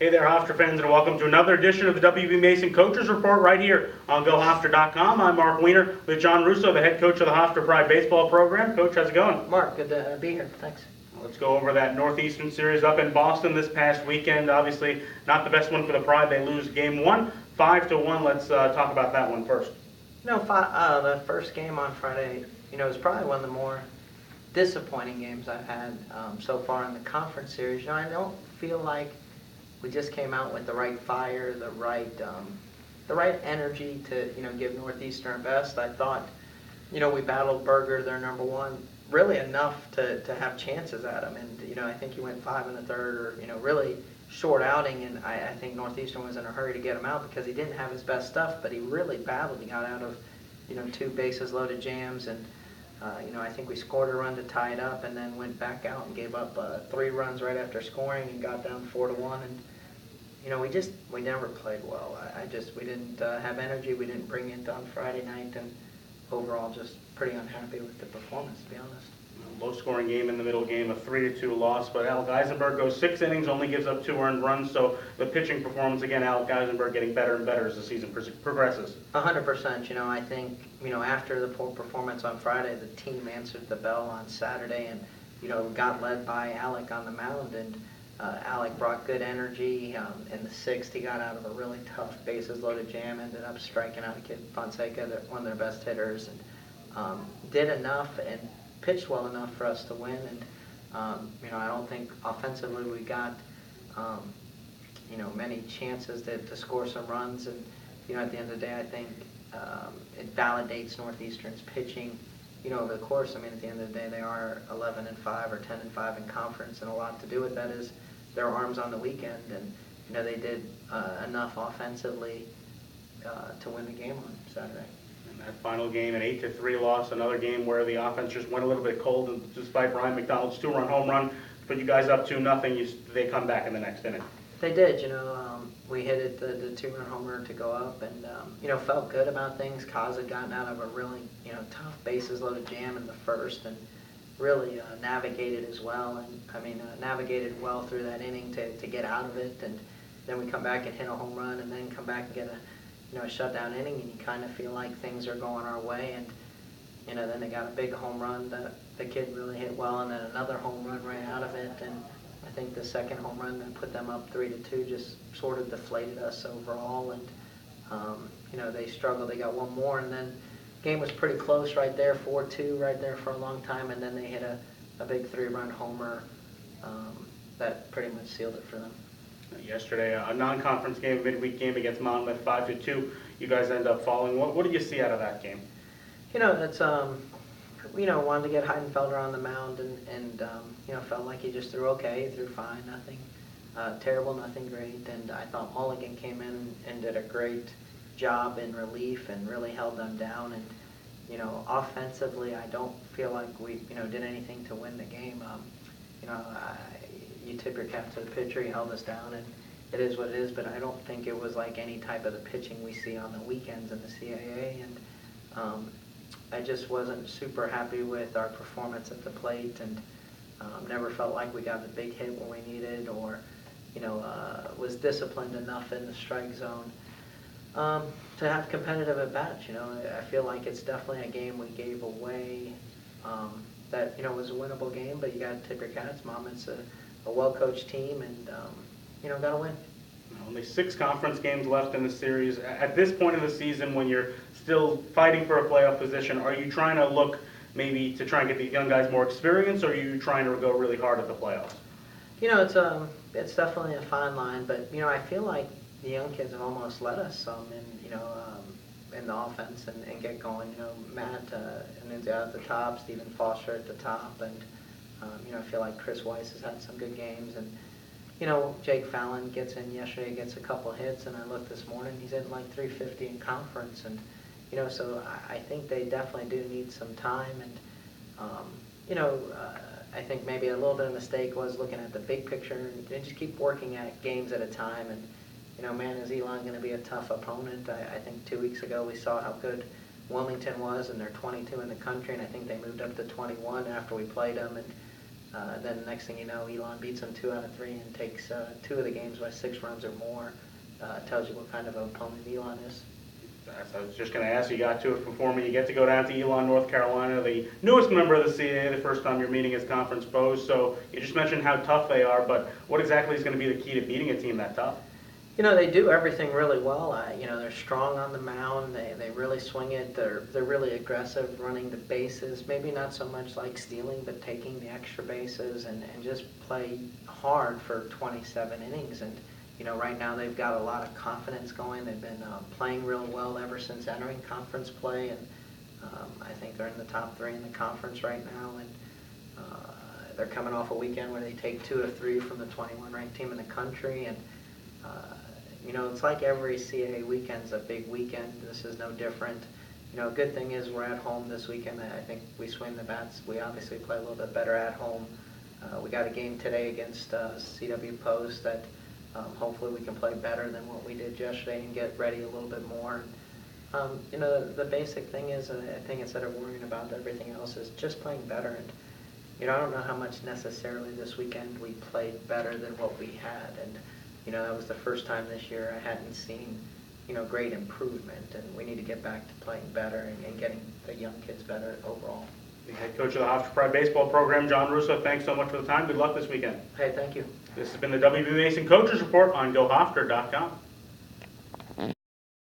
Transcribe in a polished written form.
Hey there, Hofstra fans, and welcome to another edition of the WB Mason Coaches Report right here on GoHofstra.com. I'm Mark Weiner with John Russo, the head coach of the Hofstra Pride Baseball Program. Coach, how's it going? Mark, good to be here. Thanks. Let's go over that Northeastern series up in Boston this past weekend. Obviously, not the best one for the Pride. They lose game one, 5-1. Let's talk about that one first. The first game on Friday, was probably one of the more disappointing games I've had so far in the conference series. I don't feel like we just came out with the right fire, the right energy to give Northeastern our best. I thought we battled Berger, their number one, really enough to have chances at him, and I think he went 5 in the third, or really short outing, and I think Northeastern was in a hurry to get him out because he didn't have his best stuff, but he really battled. He got out of 2 bases loaded jams, and I think we scored a run to tie it up, and then went back out and gave up 3 runs right after scoring and got down 4-1. And we never played well. We didn't have energy. We didn't bring it on Friday night, and overall just pretty unhappy with the performance, to be honest. Low-scoring game in the middle game, a 3-2 loss, but Alec Eisenberg goes 6 innings, only gives up 2 earned runs, so the pitching performance, again, Alec Eisenberg getting better and better as the season progresses. 100%. I think, after the poor performance on Friday, the team answered the bell on Saturday and, got led by Alec on the mound, and Alec brought good energy. In the 6th, he got out of a really tough bases-loaded jam, ended up striking out a kid, Fonseca, one of their best hitters, and did enough and pitched well enough for us to win. And I don't think offensively we got many chances to score some runs. And at the end of the day, I think it validates Northeastern's pitching. Over the course. At the end of the day, they are 11-5 or 10-5 in conference, and a lot to do with that is their arms on the weekend. And they did enough offensively to win the game on Saturday. That final game, an 8-3 loss, another game where the offense just went a little bit cold, and despite Brian McDonald's 2-run home run, put you guys up 2-0, they come back in the next inning. They did. We hit it, the 2-run homer to go up, and felt good about things. Kaz had gotten out of a really tough bases loaded jam in the first, and really navigated as well, and navigated well through that inning to get out of it, and then we come back and hit a home run, and then come back and get a shutdown inning, and you kind of feel like things are going our way. And then they got a big home run that the kid really hit well, and then another home run right out of it. And I think the second home run that put them up 3-2 just sort of deflated us overall. And they struggled. They got one more, and then game was pretty close right there, 4-2 right there for a long time, and then they hit a big 3-run homer that pretty much sealed it for them. Yesterday, a non-conference game, midweek game against Monmouth, 5-2. You guys end up falling. What did you see out of that game? That's wanted to get Heidenfelder on the mound, and felt like he just threw okay, he threw fine, nothing terrible, nothing great. And I thought Mulligan came in and did a great job in relief and really held them down. And offensively, I don't feel like we did anything to win the game. You tip your cap to the pitcher, he held us down, and it is what it is, but I don't think it was like any type of the pitching we see on the weekends in the CAA, and I just wasn't super happy with our performance at the plate, and never felt like we got the big hit when we needed, or was disciplined enough in the strike zone to have competitive at-bats. I feel like it's definitely a game we gave away that was a winnable game, but you got to tip your cap. It's a well-coached team, and got to win. Only 6 conference games left in the series. At this point in the season, when you're still fighting for a playoff position, are you trying to look maybe to try and get the young guys more experience, or are you trying to go really hard at the playoffs? It's definitely a fine line, but I feel like the young kids have almost let us some in the offense and get going. Matt and at the top, Stephen Foster at the top, and I feel like Chris Weiss has had some good games, and Jake Fallon gets in yesterday, gets a couple hits, and I looked this morning, he's in like 350 in conference, and so I think they definitely do need some time, and I think maybe a little bit of mistake was looking at the big picture and just keep working at games at a time, and man, is Elon going to be a tough opponent? I think 2 weeks ago we saw how good Wilmington was, and they're 22 in the country, and I think they moved up to 21 after we played them, and Then next thing you know, Elon beats them 2 out of 3 and takes 2 of the games by 6 runs or more. Tells you what kind of opponent Elon is. I was just going to ask, you got to it before me. You get to go down to Elon, North Carolina, the newest member of the CAA, the first time you're meeting as conference foes. So you just mentioned how tough they are, but what exactly is going to be the key to beating a team that tough? They do everything really well. They're strong on the mound. They really swing it. They're really aggressive running the bases. Maybe not so much like stealing, but taking the extra bases and just play hard for 27 innings. And right now they've got a lot of confidence going. They've been playing real well ever since entering conference play, and I think they're in the top 3 in the conference right now. And they're coming off a weekend where they take 2 of 3 from the 21 ranked team in the country. And it's like every CAA weekend's a big weekend. This is no different. A good thing is we're at home this weekend. I think we swing the bats. We obviously play a little bit better at home. We got a game today against CW Post that hopefully we can play better than what we did yesterday and get ready a little bit more. The basic thing is, I think instead of worrying about everything else, is just playing better. And I don't know how much necessarily this weekend we played better than what we had. And that was the first time this year I hadn't seen, great improvement, and we need to get back to playing better and getting the young kids better overall. The head coach of the Hofstra Pride baseball program, John Russo, thanks so much for the time. Good luck this weekend. Hey, thank you. This has been the WB Mason Coaches Report on GoHofstra.com.